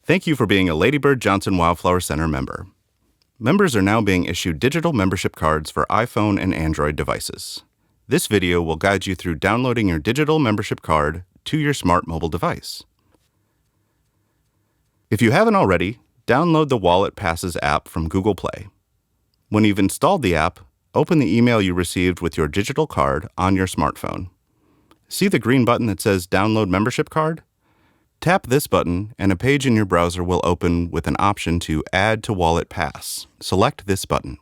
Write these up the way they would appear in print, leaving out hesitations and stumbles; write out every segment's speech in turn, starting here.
Thank you for being a Lady Bird Johnson Wildflower Center member. Members are now being issued digital membership cards for iPhone and Android devices. This video will guide you through downloading your digital membership card to your smart mobile device. If you haven't already, download the WalletPass app from Google Play. When you've installed the app, open the email you received with your digital card on your smartphone. See the green button that says Download Membership Card? Tap this button and a page in your browser will open with an option to Add to WalletPass. Select this button.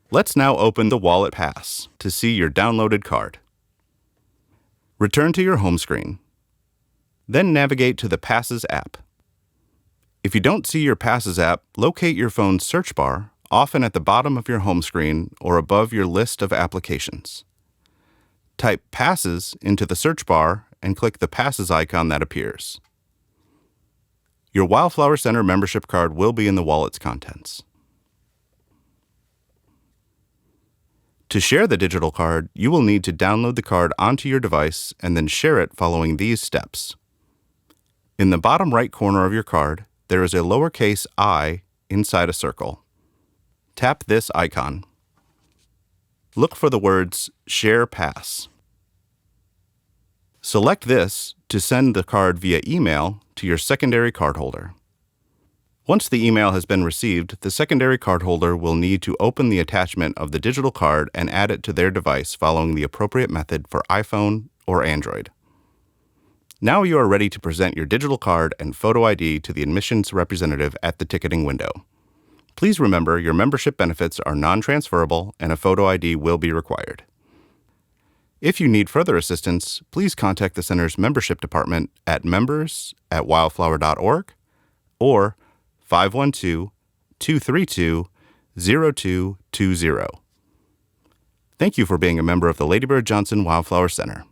Let's now open the WalletPass to see your downloaded card. Return to your home screen. Then navigate to the Passes app. If you don't see your Passes app, locate your phone's search bar, often at the bottom of your home screen or above your list of applications. Type Passes into the search bar and click the Passes icon that appears. Your Wildflower Center membership card will be in the wallet's contents. To share the digital card, you will need to download the card onto your device and then share it following these steps. In the bottom right corner of your card, there is a lowercase I inside a circle. Tap this icon. Look for the words Share Pass. Select this to send the card via email to your secondary cardholder. Once the email has been received, the secondary cardholder will need to open the attachment of the digital card and add it to their device following the appropriate method for iPhone or Android. Now you are ready to present your digital card and photo ID to the admissions representative at the ticketing window. Please remember your membership benefits are non-transferable and a photo ID will be required. If you need further assistance, please contact the Center's membership department at members@wildflower.org or 512-232-0220. Thank you for being a member of the Lady Bird Johnson Wildflower Center.